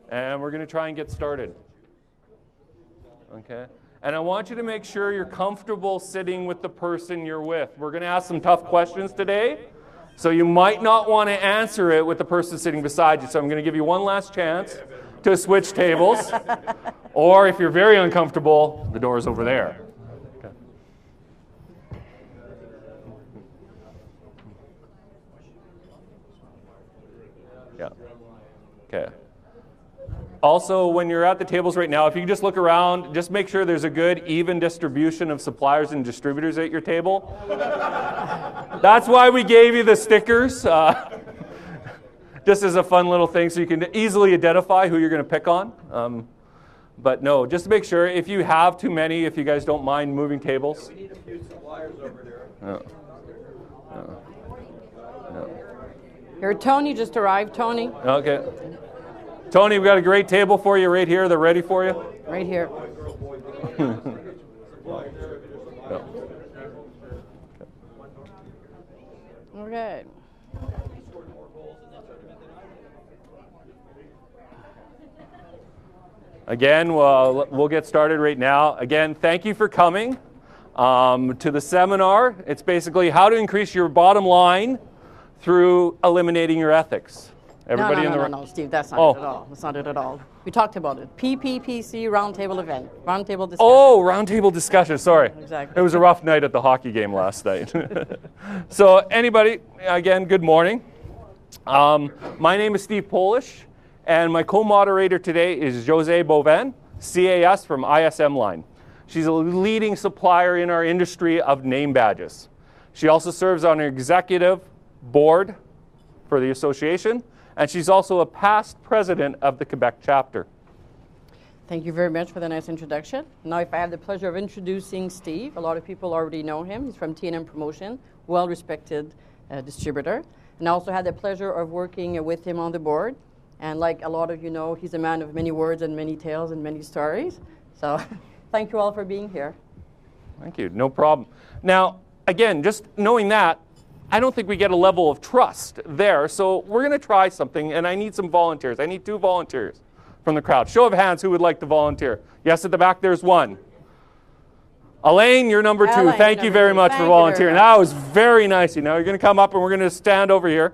And we're going to try and get started. Okay? And I want you to make sure you're comfortable sitting with the person you're with. We're going to ask some tough questions today, so you might not want to answer it with the person sitting beside you. So I'm going to give you one last chance to switch tables. Or if you're very uncomfortable, the door's over there. Okay. Yeah. Okay. Also, when you're at the tables right now, if you can just look around, just make sure there's a good, even distribution of suppliers and distributors at your table. That's why we gave you the stickers, just as a fun little thing so you can easily identify who you're going to pick on. But no, just to make sure, if you have too many, if you guys don't mind moving tables. We need a few suppliers over there. No. Here, Tony just arrived. Tony. Okay. Tony, we've got a great table for you right here. They're ready for you. Right here. Okay. Again, we'll get started right now. Again, thank you for coming to the seminar. It's basically how to increase your bottom line through eliminating your ethics. Everybody No, Steve, that's not it at all. That's not it at all. We talked about it. PPPC Roundtable event. Roundtable discussion. Oh, roundtable discussion. Sorry. Exactly. It was a rough night at the hockey game last night. So anybody, again, good morning. My name is Steve Polish, and my co-moderator today is Jose Boven, CAS from ISM Line. She's a leading supplier in our industry of name badges. She also serves on our executive board for the association, and she's also a past president of the Quebec chapter. Thank you very much for the nice introduction. Now, if I have the pleasure of introducing Steve, a lot of people already know him. He's from T&M Promotion, well-respected distributor. And I also had the pleasure of working with him on the board. And like a lot of you know, he's a man of many words and many tales and many stories. So thank you all for being here. Thank you. No problem. Now, again, just knowing that, I don't think we get a level of trust there. So we're going to try something, and I need some volunteers. I need 2 volunteers from the crowd. Show of hands, who would like to volunteer? Yes, at the back, there's 1. Elaine, you're number 2. Thank you very much for volunteering. That was very nice. Now you're going to come up, and we're going to stand over here.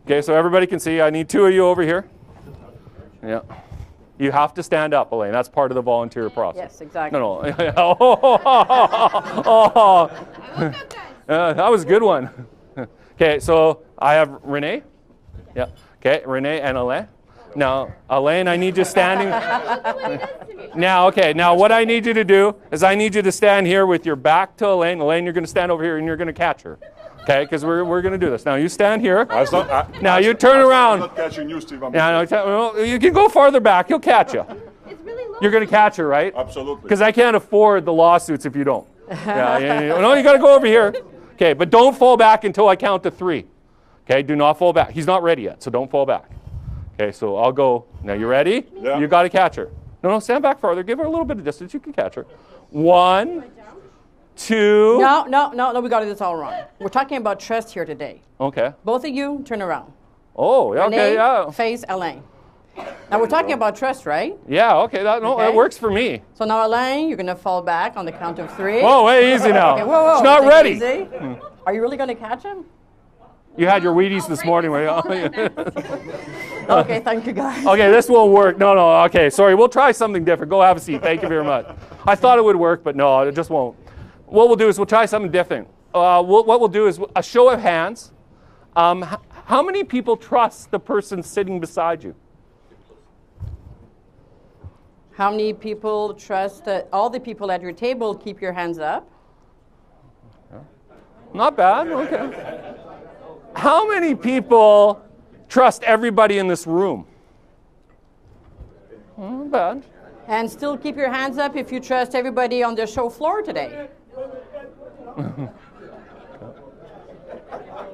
Okay, so everybody can see. I need 2 of you over here. Yeah. You have to stand up, Elaine. That's part of the volunteer process. Yes, exactly. No. That was a good one. Okay, so I have Renee. Yeah. Okay, Renee and Alain. Now, Elaine, I need you standing. Now, okay, now what I need you to do is I need you to stand here with your back to Elaine. Elaine, you're going to stand over here and you're going to catch her. Okay, because we're going to do this. Now, you stand here. Now, you turn around. I'm not catching you, Steve. You can go farther back. He'll catch you. It's really low. You're going to catch her, right? Absolutely. Because I can't afford the lawsuits if you don't. No, you got to go over here. Okay, but don't fall back until I count to 3. Okay, do not fall back. He's not ready yet, so don't fall back. Okay, so I'll go. Now, you ready? Yeah. You got to catch her. No, stand back farther. Give her a little bit of distance. You can catch her. 1, 2. No, we got this all wrong. We're talking about trust here today. Okay. Both of you, turn around. Oh, okay, Renee, yeah. face Alain. Now, we're talking about trust, right? Yeah, okay, that works for me. So now, Alain, you're going to fall back on the count of 3. Whoa, hey, easy now. Okay, whoa. It's not ready. Easy. Are you really going to catch him? You had your Wheaties this morning. Okay, thank you, guys. Okay, this won't work. No, okay, sorry. We'll try something different. Go have a seat. Thank you very much. I thought it would work, but no, it just won't. What we'll do is we'll try something different. What we'll do is a show of hands. How many people trust the person sitting beside you? How many people trust all the people at your table? Keep your hands up. Not bad. Okay. How many people trust everybody in this room? Not bad. And still keep your hands up if you trust everybody on the show floor today.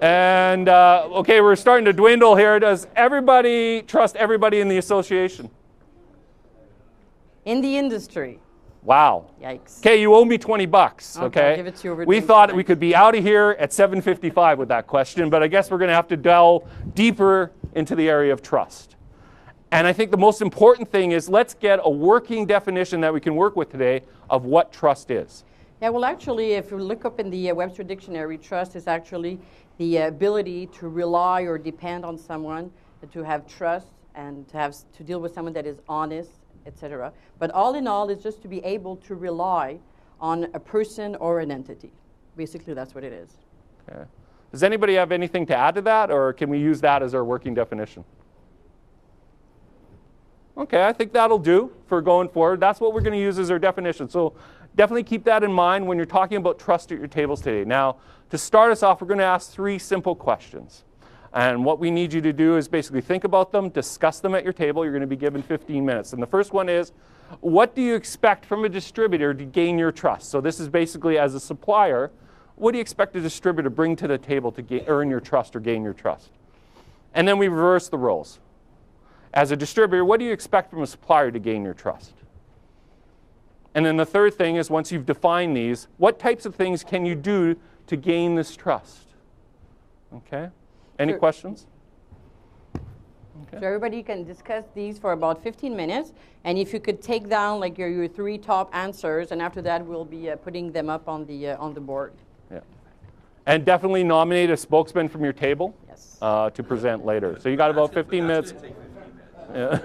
And, okay, we're starting to dwindle here. Does everybody trust everybody in the association? In the industry. Wow. Yikes. Okay, you owe me $20, okay? I'll give it to you over we thought we could be out of here at 7:55 with that question, but I guess we're going to have to delve deeper into the area of trust. And I think the most important thing is let's get a working definition that we can work with today of what trust is. Yeah, well, actually, if you look up in the Webster Dictionary, trust is actually the ability to rely or depend on someone, to have trust, and to deal with someone that is honest, etc. But all in all, it's just to be able to rely on a person or an entity. Basically, that's what it is. Okay. Does anybody have anything to add to that, or can we use that as our working definition? Okay, I think that'll do for going forward. That's what we're going to use as our definition. So definitely keep that in mind when you're talking about trust at your tables today. Now, to start us off, we're going to ask 3 simple questions. And what we need you to do is basically think about them, discuss them at your table. You're going to be given 15 minutes. And the first one is, what do you expect from a distributor to gain your trust? So this is basically, as a supplier, what do you expect a distributor to bring to the table to earn your trust or gain your trust? And then we reverse the roles. As a distributor, what do you expect from a supplier to gain your trust? And then the third thing is, once you've defined these, what types of things can you do to gain this trust? Okay? Any questions? Okay. So everybody can discuss these for about 15 minutes. And if you could take down like your 3 top answers, and after that we'll be putting them up on the board. Yeah. And definitely nominate a spokesman from your table. Yes. To present later. So you got about 15 minutes. Yeah.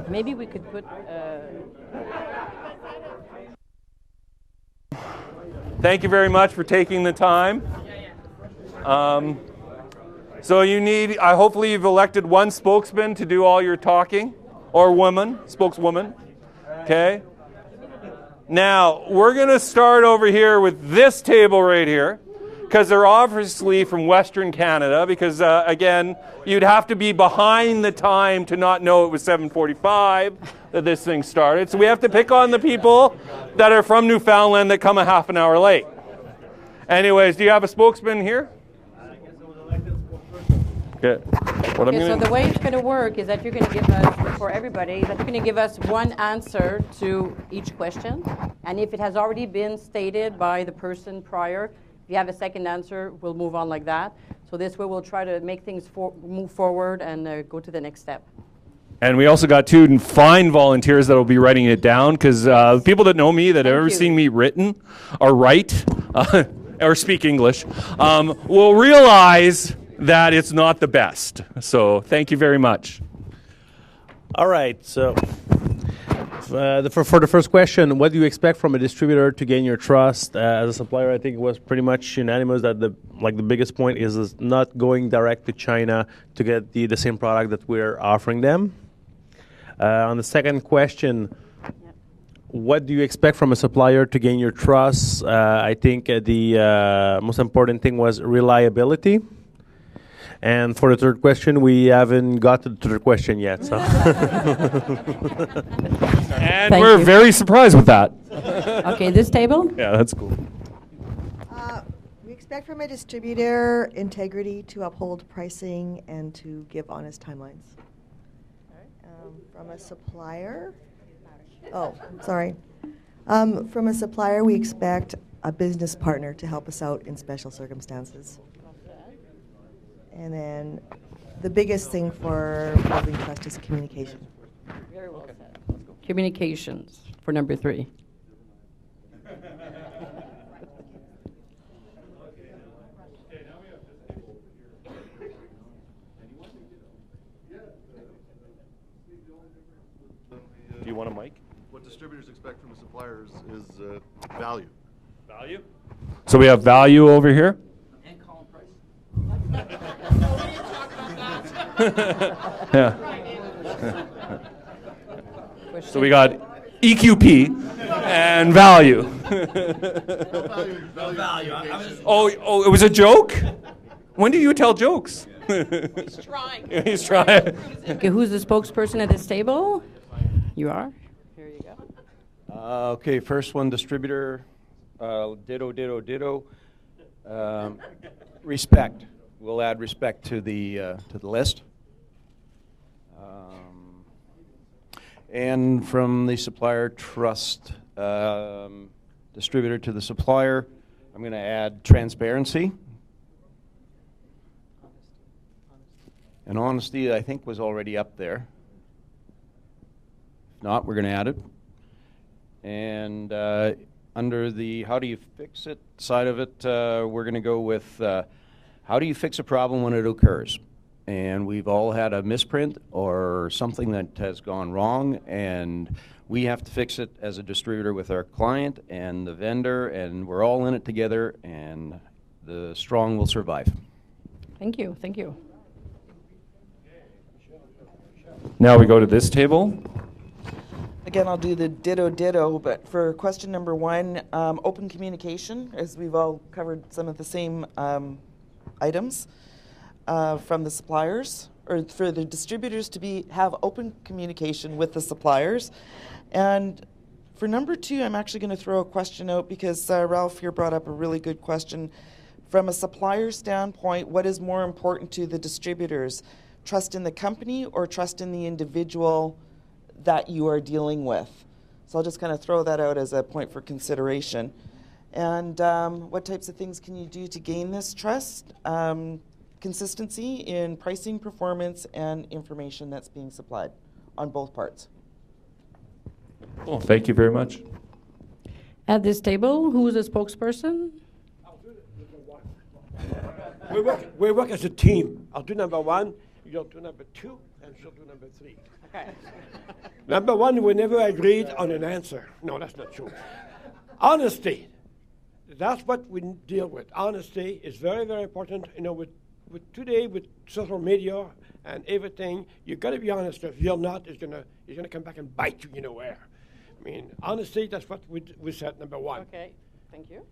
Maybe we could put... Thank you very much for taking the time. So you need, hopefully you've elected one spokesman to do all your talking, or woman, spokeswoman. Okay? Now, we're going to start over here with this table right here, because they're obviously from Western Canada, because, again, you'd have to be behind the time to not know it was 7:45 that this thing started. So we have to pick on the people that are from Newfoundland that come a half an hour late. Anyways, do you have a spokesman here? Okay. So the way it's going to work is that you're going to give us, for everybody, that you're going to give us one answer to each question. And if it has already been stated by the person prior, if you have a second answer, we'll move on like that. So this way we'll try to make things move forward and go to the next step. And we also got 2 fine volunteers that will be writing it down, because people that know me, that have ever seen me written or write or speak English, will realize that it's not the best. So thank you very much. All right. So for the first question, what do you expect from a distributor to gain your trust? As a supplier, I think it was pretty much unanimous that the biggest point is not going direct to China to get the same product that we're offering them. On the second question, what do you expect from a supplier to gain your trust? I think the most important thing was reliability. And for the third question, we haven't got to the third question yet. So. And we're very surprised with that. Okay, this table? Yeah, that's cool. We expect from a distributor integrity to uphold pricing and to give honest timelines. From a supplier, from a supplier, we expect a business partner to help us out in special circumstances. And then the biggest thing for building trust is communication. Very well said. Communications for number 3. Do you want a mic? What distributors expect from the suppliers is value. Value? So we have value over here. And Colin Price. Yeah. So we got EQP and value. Value. Oh, it was a joke? When do you tell jokes? He's trying. He's trying. Okay, who's the spokesperson at this table? You are? Here you go. Okay, first one, distributor. Ditto. Respect. We'll add respect to the list. And from the supplier trust distributor to the supplier, I'm going to add transparency. And honesty, I think, was already up there. If not, we're going to add it. And under the how do you fix it side of it, we're going to go with how do you fix a problem when it occurs? And we've all had a misprint or something that has gone wrong, and we have to fix it as a distributor with our client and the vendor, and we're all in it together, and the strong will survive. Thank you. Thank you. Now we go to this table. Again, I'll do the ditto, but for question number 1, open communication, as we've all covered some of the same items from the suppliers, or for the distributors to have open communication with the suppliers. And for number 2, I'm actually going to throw a question out because Ralph here brought up a really good question. From a supplier standpoint, what is more important to the distributors? Trust in the company or trust in the individual that you are dealing with? So I'll just kind of throw that out as a point for consideration. And what types of things can you do to gain this trust? Consistency in pricing, performance, and information that's being supplied on both parts. Cool. Thank you very much. At this table, who is a spokesperson? We work as a team. I'll do number 1, you'll do number 2, and she'll do number 3. Okay. Number 1, we never agreed on an answer. No, that's not true. Honesty. That's what we deal with. Honesty is very, very important. You know, with today, with social media and everything, you've got to be honest. If you're not, it's gonna come back and bite you, you know where. I mean, honesty, that's what we said, number 1. Okay, thank you.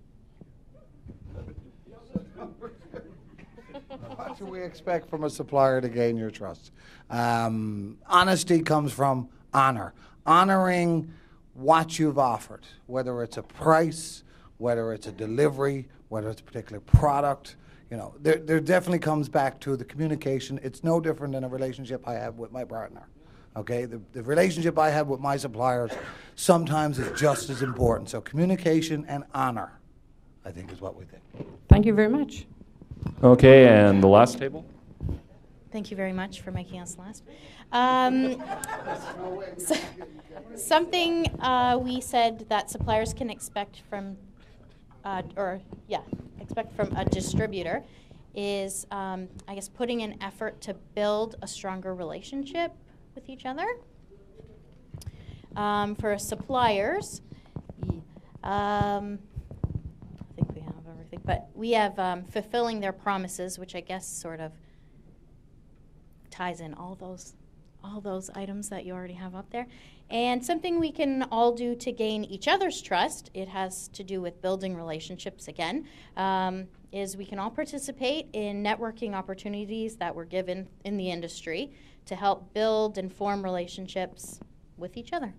What do we expect from a supplier to gain your trust? Honesty comes from honor. Honoring what you've offered, whether it's a price, whether it's a delivery, whether it's a particular product. You know, there definitely comes back to the communication. It's no different than a relationship I have with my partner. Okay, the relationship I have with my suppliers sometimes is just as important. So communication and honor, I think, is what we think. Thank you very much. Okay, and the last table. Thank you very much for making us last. Something we said that suppliers can expect from, expect from a distributor is, I guess, putting an effort to build a stronger relationship with each other. For suppliers, I think we have everything, but we have fulfilling their promises, which I guess sort of ties in all those items that you already have up there. And something we can all do to gain each other's trust, it has to do with building relationships again, is we can all participate in networking opportunities that we're given in the industry to help build and form relationships with each other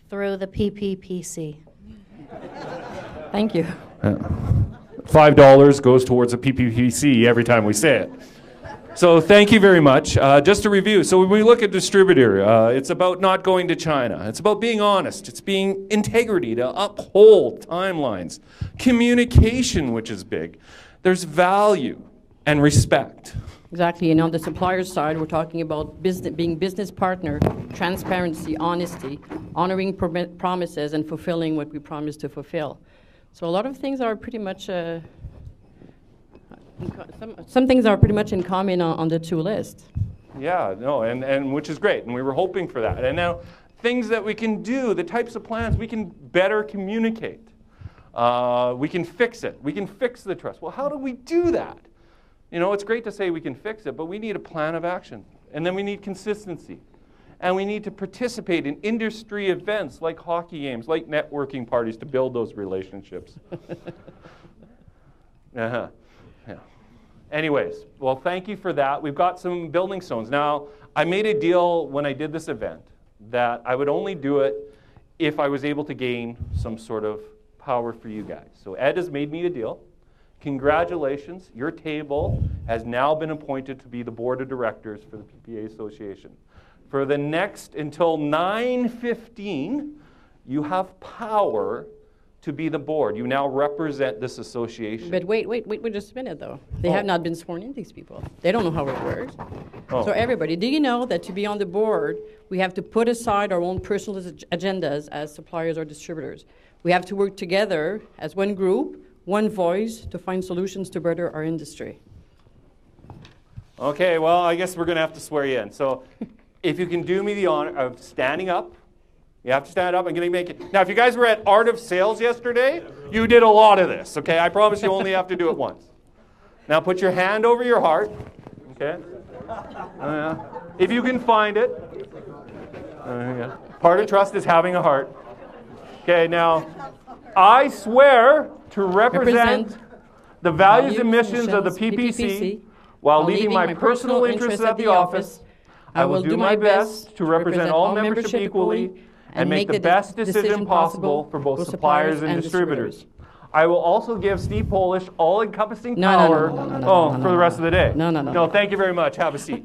through the PPPC. Thank you. $5 goes towards a PPPC every time we say it. So thank you very much. Just to review, so when we look at distributor, it's about not going to China. It's about being honest. It's being integrity to uphold timelines. Communication, which is big. There's value and respect. Exactly, and on the supplier side, we're talking about being business partner, transparency, honesty, honoring promises, and fulfilling what we promise to fulfill. So a lot of things are pretty much, some things are pretty much in common on the two lists. Yeah, no, and which is great, and we were hoping for that. And now, things that we can do, the types of plans, we can better communicate. We can fix it. We can fix the trust. Well, how do we do that? You know, it's great to say we can fix it, but we need a plan of action. And then we need consistency. And we need to participate in industry events like hockey games, like networking parties to build those relationships. Yeah. Anyways, well, thank you for that. We've got some building stones. Now, I made a deal when I did this event that I would only do it if I was able to gain some sort of power for you guys. So Ed has made me a deal. Congratulations, your table has now been appointed to be the board of directors for the PPA Association. for the next, until 9:15, you have power to be the board. You now represent this association. But wait just a minute, though. They have not been sworn in, these people. They don't know how it works. Oh. So everybody, do you know that to be on the board, we have to put aside our own personal agendas as suppliers or distributors? We have to work together as one group, one voice, to find solutions to better our industry. Okay, well, I guess we're going to have to swear you in. So if you can do me the honor of standing up. You have to stand up. I'm going to make it. Now, if you guys were at Art of Sales yesterday, you did a lot of this, okay? I promise you only have to do it once. Now, put your hand over your heart, okay? If you can find it. Part of trust is having a heart. Okay, now, I swear to represent the values and missions of the PPC while leaving my personal interests at the office. I will do my best to represent all membership equally and make the best decision possible for both suppliers and distributors. I will also give Steve Polish all-encompassing power for the rest of the day. No, thank you very much. Have a seat.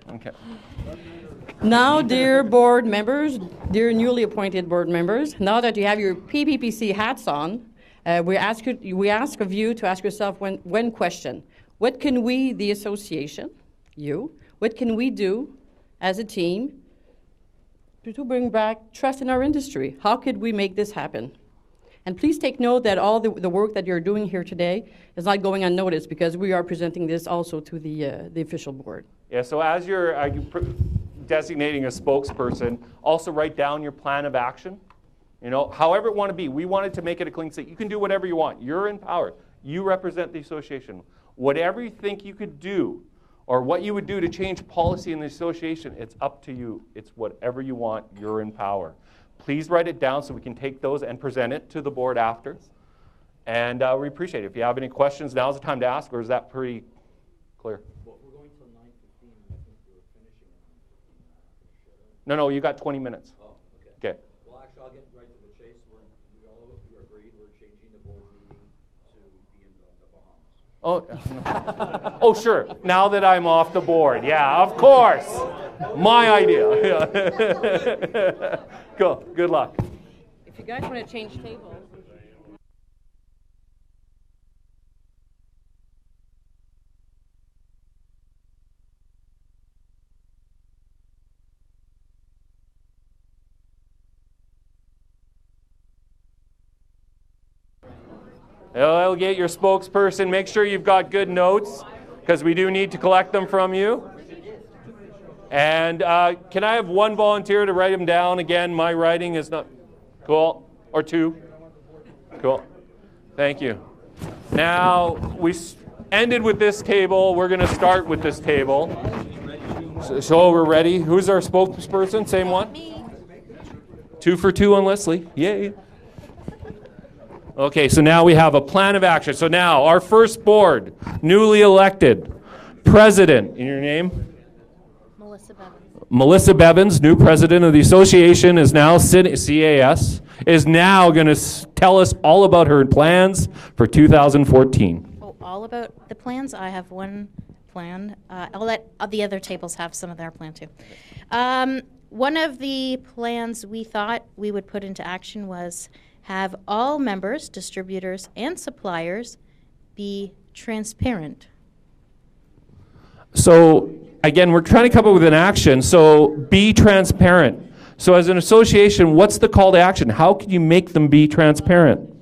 Okay. Now, dear board members, dear newly appointed board members, now that you have your PPPC hats on, we ask of you to ask yourself one question. What can we, the association, what can we do as a team to bring back trust in our industry? How could we make this happen? And please take note that all the work that you're doing here today is not going unnoticed, because we are presenting this also to the official board. Yeah, so as you're designating a spokesperson, also write down your plan of action. You know, however it want to be. We wanted to make it a clean slate. You can do whatever you want. You're in power. You represent the association. Whatever you think you could do, or what you would do to change policy in the association, it's up to you. It's whatever you want. You're in power. Please write it down so we can take those and present it to the board after. And we appreciate it. If you have any questions, now's the time to ask, or is that pretty clear? Well, we're going till 9:15, and I think we're finishing at 9:15. No, you got 20 minutes. Oh, Okay. Well, actually, I'll get right to the chase. We all agreed we're changing the board meeting to be in the Bahamas. Oh, sure. Now that I'm off the board. Yeah, of course. My idea. Cool. Good luck. If you guys want to change tables. I'll get your spokesperson. Make sure you've got good notes, because we do need to collect them from you. And can I have one volunteer to write them down? Again, my writing is not cool. Or two. Cool. Thank you. Now, we ended with this table. We're going to start with this table. So we're ready. Who's our spokesperson? Same one? 2 for 2 on Leslie. Yay. Okay, so now we have a plan of action. So now, our first board, newly elected, president, in your name? Melissa Bevins, new president of the association, is now CAS, is now going to tell us all about her plans for 2014. Oh, all about the plans? I have one plan. I'll let the other tables have some of their plan too. One of the plans we thought we would put into action was have all members, distributors, and suppliers be transparent. So, again, we're trying to come up with an action. So, be transparent. So, as an association, what's the call to action? How can you make them be transparent?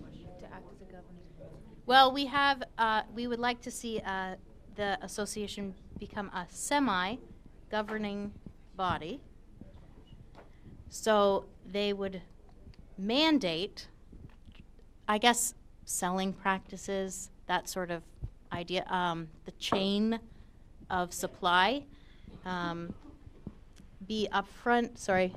Well, we would like to see the association become a semi-governing body. So they would mandate, I guess, selling practices, that sort of idea, the chain of supply, be upfront,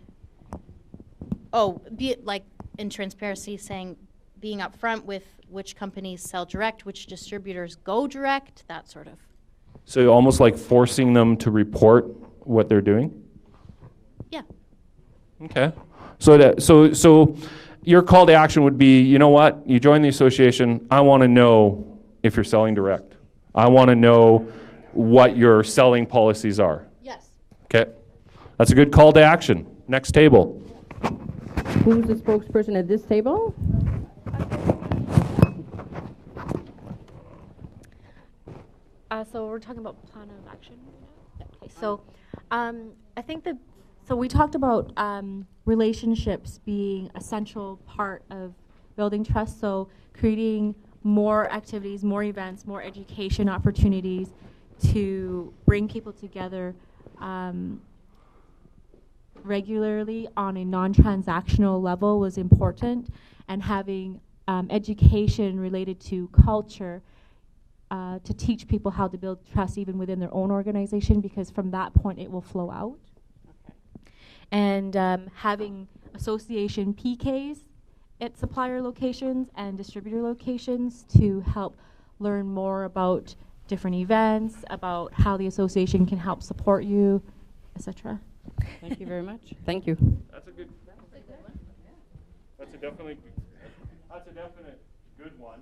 be like in transparency, saying being upfront with which companies sell direct, which distributors go direct, that sort of. So almost like forcing them to report what they're doing? Yeah. Okay. So your call to action would be, you know what, you join the association, I want to know if you're selling direct. I want to know what your selling policies are. Yes. Okay. That's a good call to action. Next table. Who's the spokesperson at this table? So we're talking about plan of action right now? Okay, so I think that, so we talked about relationships being a central part of building trust, so creating more activities, more events, more education opportunities to bring people together regularly on a non-transactional level was important, and having education related to culture to teach people how to build trust even within their own organization, because from that point it will flow out. Okay. And having association PKs at supplier locations and distributor locations to help learn more about different events, about how the association can help support you, etc. Thank you very much. Thank you. That's a good. That's a definite good one.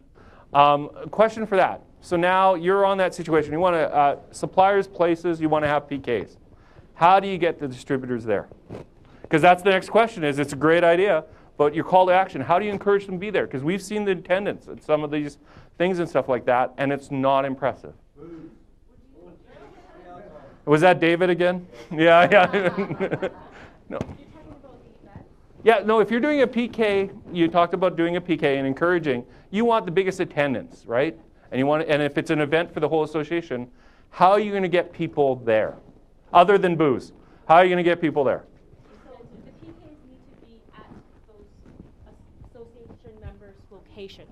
A question for that. So now you're on that situation. You want to suppliers, places. You want to have PKs. How do you get the distributors there? Because that's the next question. Is it's a great idea, but your call to action. How do you encourage them to be there? Because we've seen the attendance at some of these things and stuff like that, and it's not impressive. Was that David again? Yeah. No. Yeah, no, if you're doing a PK, you talked about doing a PK and encouraging, you want the biggest attendance, right? And you want, and if it's an event for the whole association, how are you going to get people there? Other than booze, how are you going to get people there? So the PKs need to be at those association members' locations.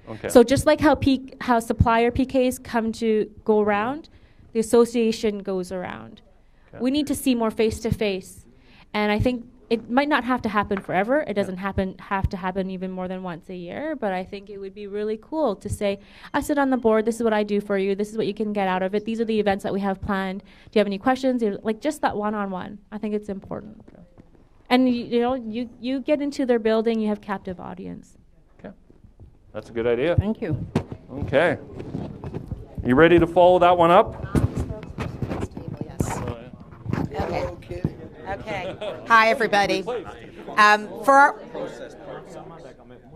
Okay. So just like how supplier PKs go around, the association goes around. Okay. We need to see more face-to-face. And I think it might not have to happen forever. It doesn't have to happen even more than once a year. But I think it would be really cool to say, I sit on the board. This is what I do for you. This is what you can get out of it. These are the events that we have planned. Do you have any questions? Like just that one-on-one. I think it's important. Okay. And you get into their building. You have captive audience. Okay, that's a good idea. Thank you. Okay, you ready to follow that one up? Okay. Hi, everybody.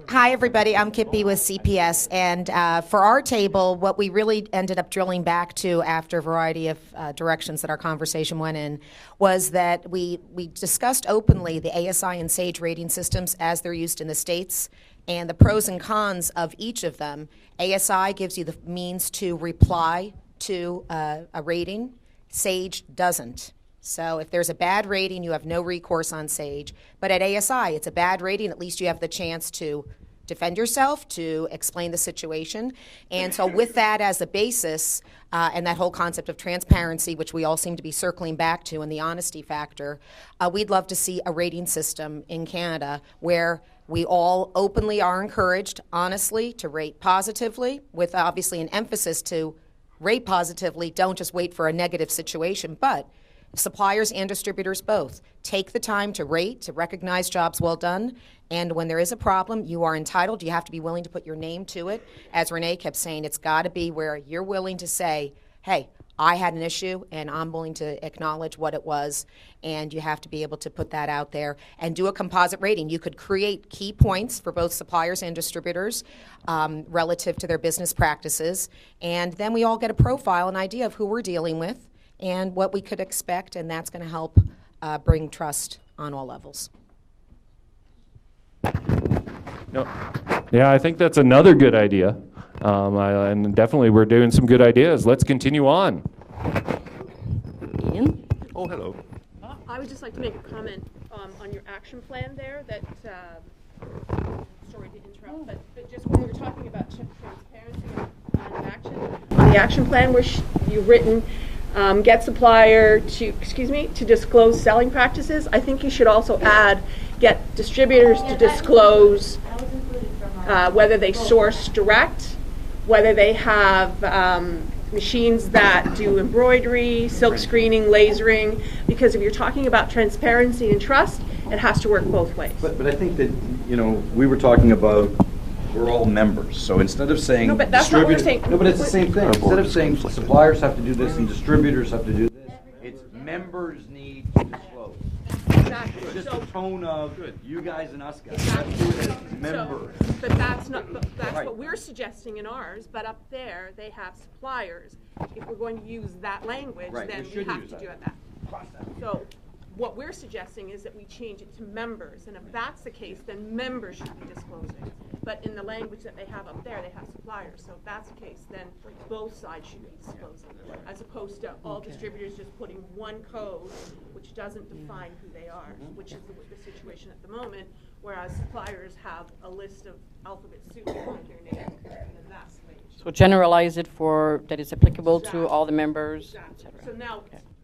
Hi, everybody. I'm Kippy with CPS, and for our table, what we really ended up drilling back to after a variety of directions that our conversation went in was that we discussed openly the ASI and SAGE rating systems as they're used in the States and the pros and cons of each of them. ASI gives you the means to reply to a rating. SAGE doesn't. So if there's a bad rating, you have no recourse on SAGE. But at ASI, it's a bad rating. At least you have the chance to defend yourself, to explain the situation. And so with that as a basis, and that whole concept of transparency, which we all seem to be circling back to, and the honesty factor, we'd love to see a rating system in Canada where we all openly are encouraged, honestly, to rate positively, with obviously an emphasis to rate positively. Don't just wait for a negative situation, but suppliers and distributors both take the time to rate, to recognize jobs well done, and when there is a problem, you are entitled, you have to be willing to put your name to it. As Renee kept saying, it's got to be where you're willing to say, hey, I had an issue and I'm willing to acknowledge what it was, and you have to be able to put that out there and do a composite rating. You could create key points for both suppliers and distributors relative to their business practices, and then we all get a profile, an idea of who we're dealing with and what we could expect, and that's going to help bring trust on all levels. No. Yeah, I think that's another good idea. And definitely we're doing some good ideas. Let's continue on. Ian? Oh, hello. I would just like to make a comment on your action plan there that, sorry to interrupt, but just when we were talking about transparency and plan of action, on the action plan where you've written get supplier to disclose selling practices. I think you should also add get distributors to disclose whether they source direct, whether they have machines that do embroidery, silk screening, lasering, because if you're talking about transparency and trust, it has to work both ways. But I think that, we were talking about we're all members. So instead of saying no, but that's not what we're saying. No, but it's the same thing. Instead of saying suppliers have to do this and distributors have to do this, it's members need to disclose. Exactly. Just So- the tone of you guys and us guys. Exactly. Let's do it as members. So, but that's not. But that's Right. what we're suggesting in ours. But up there, they have suppliers. If we're going to use that language, Right, then we we should have use to that. do that. So, what we're suggesting is that we change it to members, and if that's the case, then members should be disclosing. But in the language that they have up there, they have suppliers. So if that's the case, then both sides should be disclosing, as opposed to all distributors just putting one code, which doesn't define who they are, which is the situation at the moment. Whereas suppliers have a list of alphabet soup with their name, and then that's the way it should So generalize it for that it's applicable to all the members, Exactly. etc. So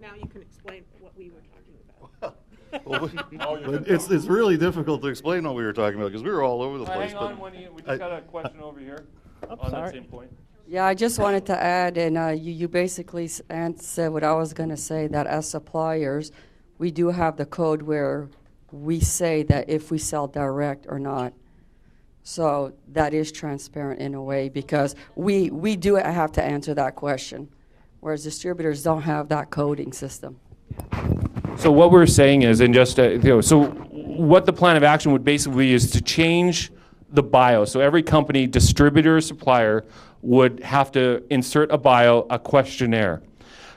now you can explain what we were talking about. But it's really difficult to explain what we were talking about because we were all over the place. Hang on, we just got a question over here on that same point. Yeah, I just wanted to add, and you basically said what I was going to say, that as suppliers, we do have the code where we say that if we sell direct or not. So that is transparent in a way because we do have to answer that question, whereas distributors don't have that coding system. So what we're saying is, and just so what the plan of action would basically be is to change the bio. So every company, distributor, supplier would have to insert a bio, a questionnaire.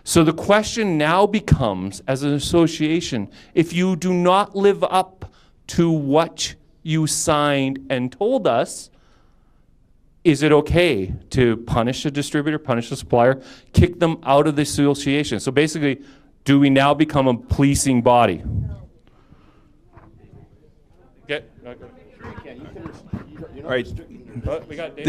So the question now becomes, as an association, if you do not live up to what you signed and told us, is it okay to punish a distributor, punish a supplier, kick them out of the association? So basically, do we now become a policing body? All right. We got David.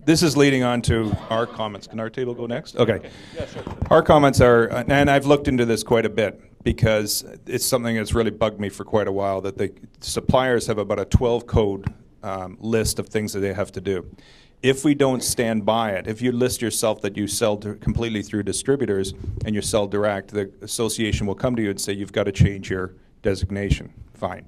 This is leading on to our comments. Can our table go next? Okay. Yeah, sure. Our comments are, and I've looked into this quite a bit because it's something that's really bugged me for quite a while, that the suppliers have about a 12-code list of things that they have to do. If we don't stand by it, if you list yourself that you sell completely through distributors and you sell direct, the association will come to you and say, you've got to change your designation. Fine.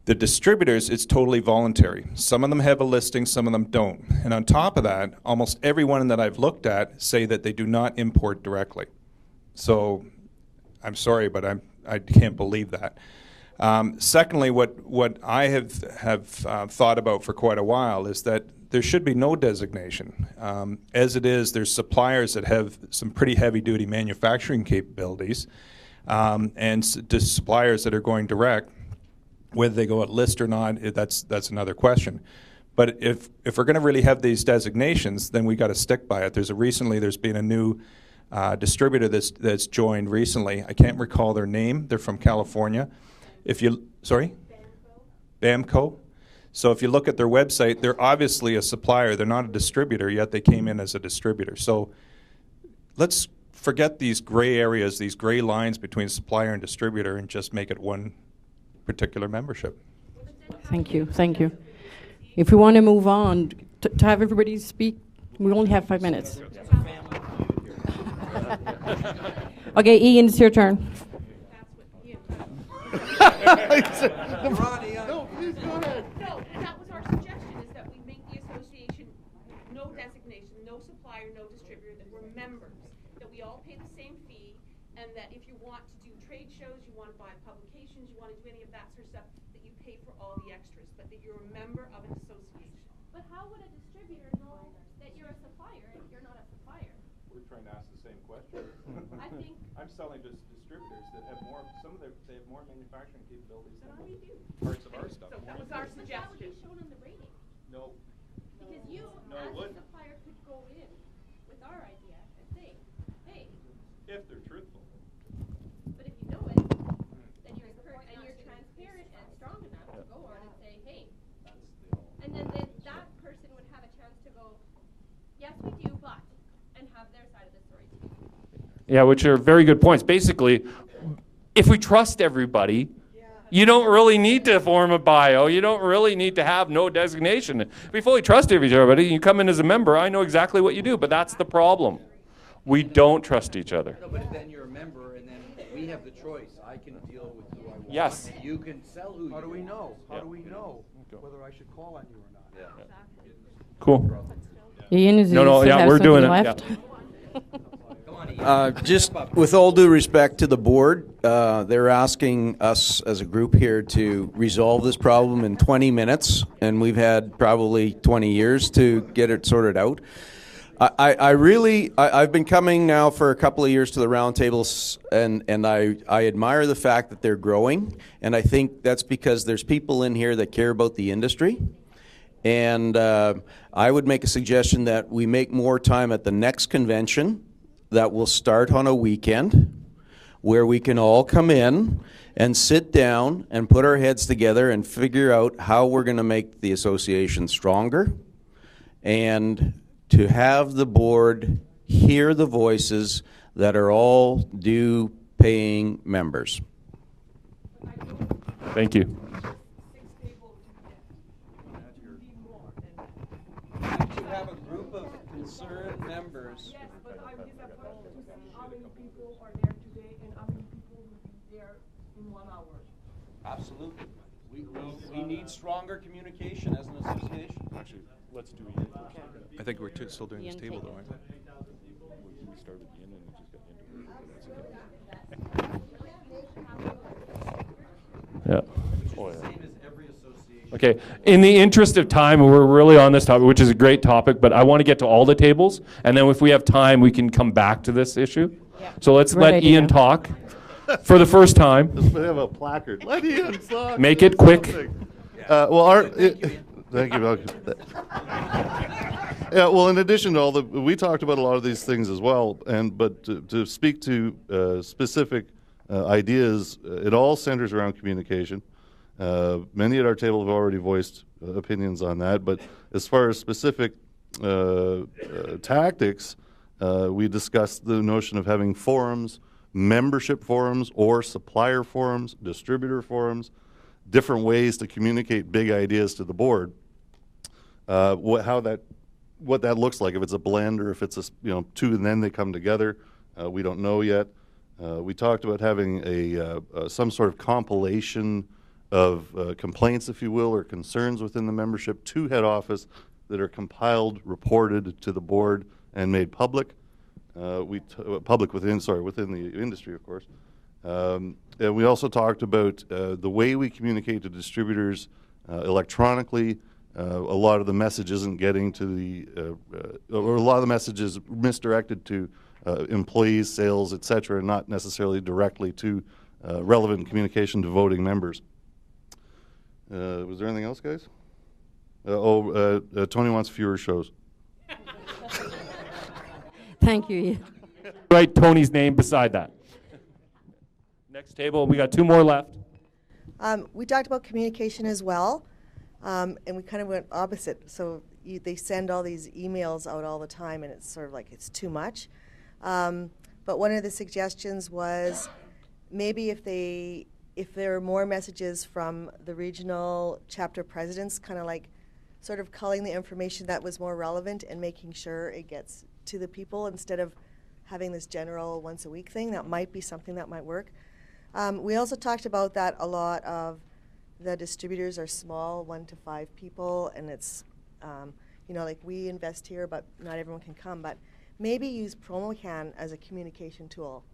The distributors, it's totally voluntary. Some of them have a listing, some of them don't. And on top of that, almost everyone that I've looked at say that they do not import directly. So I'm sorry, but I can't believe that. Secondly, what I have thought about for quite a while is that there should be no designation. As it is, there's suppliers that have some pretty heavy-duty manufacturing capabilities, and suppliers that are going direct. Whether they go at list or not, that's another question. But if we're going to really have these designations, then we got to stick by it. There's been a new distributor that's joined recently. I can't recall their name. They're from California. Bamco. So if you look at their website, they're obviously a supplier. They're not a distributor, yet they came in as a distributor. So let's forget these gray areas, these gray lines between supplier and distributor, and just make it one particular membership. Thank you. Thank you. If we want to move on, to have everybody speak, we only have 5 minutes. Okay, Ian, it's your turn. No, please go ahead. No, that was our suggestion, is that we make the association no designation, no supplier, no distributor, that we're members, that we all pay the same fee, and that if you want to do trade shows, you want to buy publications, you want to do any of that sort of stuff, that you pay for all the extras, but that you're a member of an association. But how would a distributor know that you're a supplier if you're not a supplier? We're trying to ask the same question. I think I'm selling to distributors that have more. They have more manufacturing capabilities than we do. parts of our stuff. So that was our but that would be suggestion. shown on the rating. No. Because you, No, it as a wouldn't. supplier, could go in with our idea and say, hey, If they're truthful. but if you know it, then you're transparent and strong enough to go on and say, hey. And then that person would have a chance to go, yes, we do, but, and have their side of the story too. Yeah, which are very good points. Basically, if we trust everybody, you don't really need to form a bio. You don't really need to have no designation. If we fully trust everybody, you come in as a member, I know exactly what you do, but that's the problem. We don't trust each other. No, but then you're a member, and then we have the choice. I can deal with who I want. Yes. You can sell who you want. How do we know? How do we know whether I should call on you or not? Yeah. Cool. Ian, is No, you still have we're doing something it. left? Yeah. Come on, Just with all due respect to the board, they're asking us as a group here to resolve this problem in 20 minutes, and we've had probably 20 years to get it sorted out. I've been coming now for a couple of years to the roundtables, and I admire the fact that they're growing, and I think that's because there's people in here that care about the industry. And I would make a suggestion that we make more time at the next convention that will start on a weekend, where we can all come in and sit down and put our heads together and figure out how we're going to make the association stronger, and to have the board hear the voices that are all due paying members. Thank you. To have a group of concerned members. Yes, but I'm disappointed to see how many people are there today and how many people will be there in 1 hour. Absolutely. We need stronger communication as an association. Actually, let's do Ian first. I think we're still doing this table, though, aren't we? We started Ian and we just got into it. Yeah. Okay. In the interest of time, we're really on this topic, which is a great topic, but I want to get to all the tables, and then if we have time, we can come back to this issue. Yeah. So let's let Ian talk for the first time. Let's have a placard. Let Ian talk. Make it quick. Thank you, Malcolm. Yeah, well, in addition to we talked about a lot of these things as well, but to speak to specific ideas, it all centers around communication. Many at our table have already voiced opinions on that, but as far as specific tactics, we discussed the notion of having forums, membership forums or supplier forums, distributor forums, different ways to communicate big ideas to the board. What that looks like, if it's a blend or if it's two and then they come together, we don't know yet. We talked about having some sort of compilation of complaints, if you will, or concerns within the membership to head office that are compiled, reported to the board, and made public. Public within the industry, of course. And we also talked about the way we communicate to distributors electronically. A lot of the message isn't getting to or a lot of the message is misdirected to employees, sales, etc., not necessarily directly to relevant communication to voting members. Was there anything else, guys? Tony wants fewer shows. Thank you, Ian. Write Tony's name beside that. Next table, we got 2 more left. We talked about communication as well, and we kind of went opposite. So they send all these emails out all the time, and it's sort of like it's too much. But one of the suggestions was maybe if there are more messages from the regional chapter presidents, kind of like sort of culling the information that was more relevant and making sure it gets to the people instead of having this general once a week thing. That might be something that might work. We also talked about that a lot of the distributors are small, 1 to 5 people, and it's, like we invest here, but not everyone can come. But maybe use PromoCan as a communication tool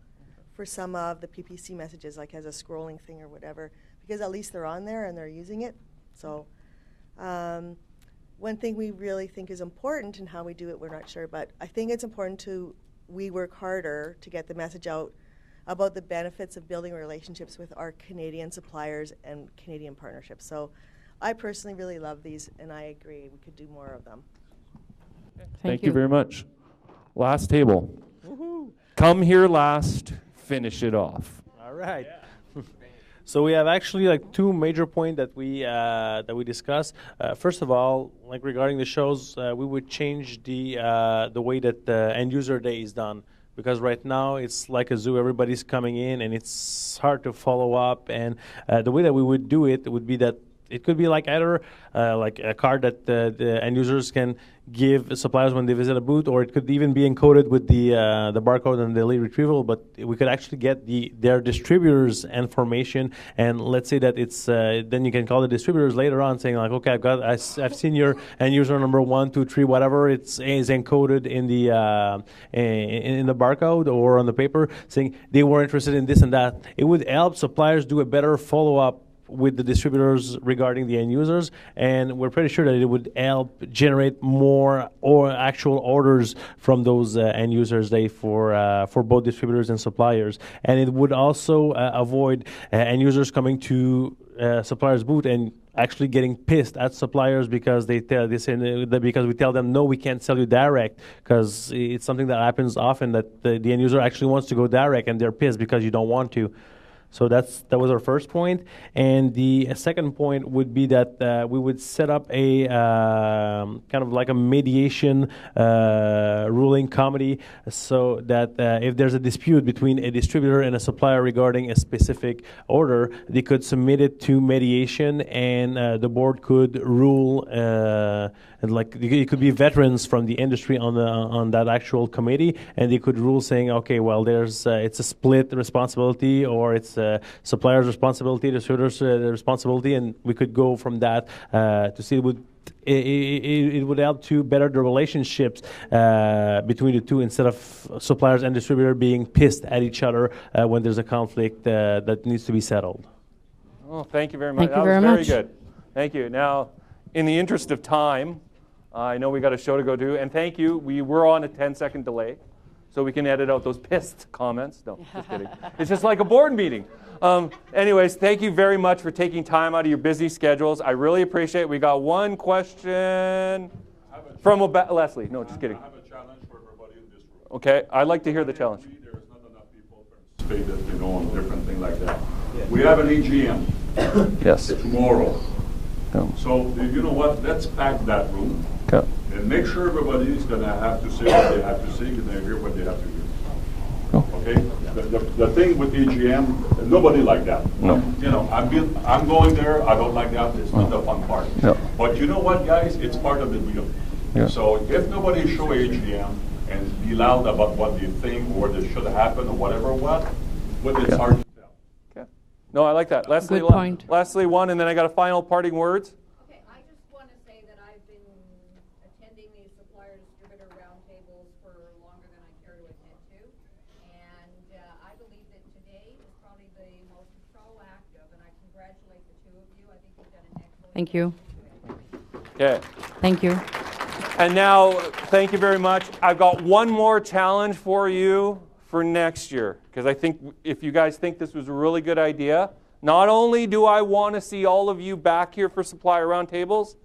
for some of the PPC messages, like as a scrolling thing or whatever, because at least they're on there and they're using it. So one thing we really think is important and how we do it, we're not sure, but I think it's important we work harder to get the message out about the benefits of building relationships with our Canadian suppliers and Canadian partnerships. So I personally really love these, and I agree we could do more of them. Thank you very much. Last table. Woohoo. Come here last, finish it off. All right. So we have actually like 2 major points that we discussed. First of all, like regarding the shows, we would change the way that the end user day is done, because right now it's like a zoo. Everybody's coming in and it's hard to follow up. And the way that we would do it would be that it could be like either like a card that the end users can give suppliers when they visit a booth, or it could even be encoded with the barcode and the lead retrieval. But we could actually get their distributors' information, and let's say that it's then you can call the distributors later on saying like, okay, I've seen your end user number 1, 2, 3, whatever is encoded in the barcode or on the paper, saying they were interested in this and that. It would help suppliers do a better follow-up with the distributors regarding the end users, and we're pretty sure that it would help generate more or actual orders from those end users for both distributors and suppliers. And it would also avoid end users coming to suppliers' booth and actually getting pissed at suppliers because because we tell them no, we can't sell you direct, because it's something that happens often that the end user actually wants to go direct and they're pissed because you don't want to. So that was our first point. And the second point would be that we would set up a kind of like a mediation ruling committee, so that if there's a dispute between a distributor and a supplier regarding a specific order, they could submit it to mediation, and the board could rule. And like it could be veterans from the industry on that actual committee, and they could rule saying, okay, well, there's it's a split responsibility, or it's supplier's responsibility, distributor's responsibility, and we could go from that to see it would help to better the relationships between the two, instead of suppliers and distributor being pissed at each other when there's a conflict that needs to be settled. Oh, thank you very much. Thank you very much. Very good. Thank you. Now, in the interest of time, I know we got a show to go do, and thank you. We were on a 10-second delay, so we can edit out those pissed comments. No, just kidding. It's just like a board meeting. Anyways, thank you very much for taking time out of your busy schedules. I really appreciate it. We got one question from Leslie. No, just kidding. I have a challenge for everybody in this room. Okay, I'd like to hear the challenge. There's not enough people participated, on different things like that. We have an EGM. Yes. Tomorrow. Yeah. So, you know what? Let's pack that room. Okay. And make sure everybody is going to have to say what they have to say, and they hear what they have to hear. Oh. Okay? The thing with EGM, nobody like that. No. I'm going there. I don't like that. It's not the fun part. No. But you know what, guys? It's part of the deal. Yeah. So if nobody show EGM and be loud about what they think or this should happen or whatever, it's hard to tell. Okay. No, I like that. Leslie, Good point. Leslie, one, and then I got a final parting words. Okay, I just want to say that I've been attending these supplier-distributor roundtables for longer than I care to admit to, and I believe that today is probably the most proactive, and I congratulate the two of you. I think you've done an excellent job. Thank you. Okay. Thank you. And now, thank you very much. I've got one more challenge for you for next year, because I think if you guys think this was a really good idea, not only do I want to see all of you back here for supplier roundtables,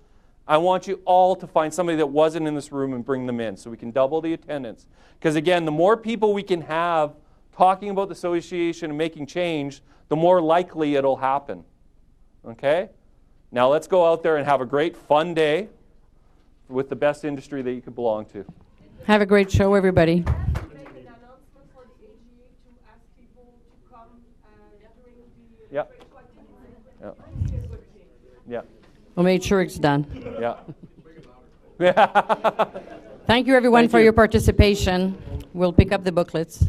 I want you all to find somebody that wasn't in this room and bring them in so we can double the attendance. Because again, the more people we can have talking about the association and making change, the more likely it'll happen. Okay? Now let's go out there and have a great fun day with the best industry that you could belong to. Have a great show, everybody. Yeah. Yeah. Yeah. We'll make sure it's done. Yeah. Thank you, everyone, Thank for you. your participation. We'll pick up the booklets.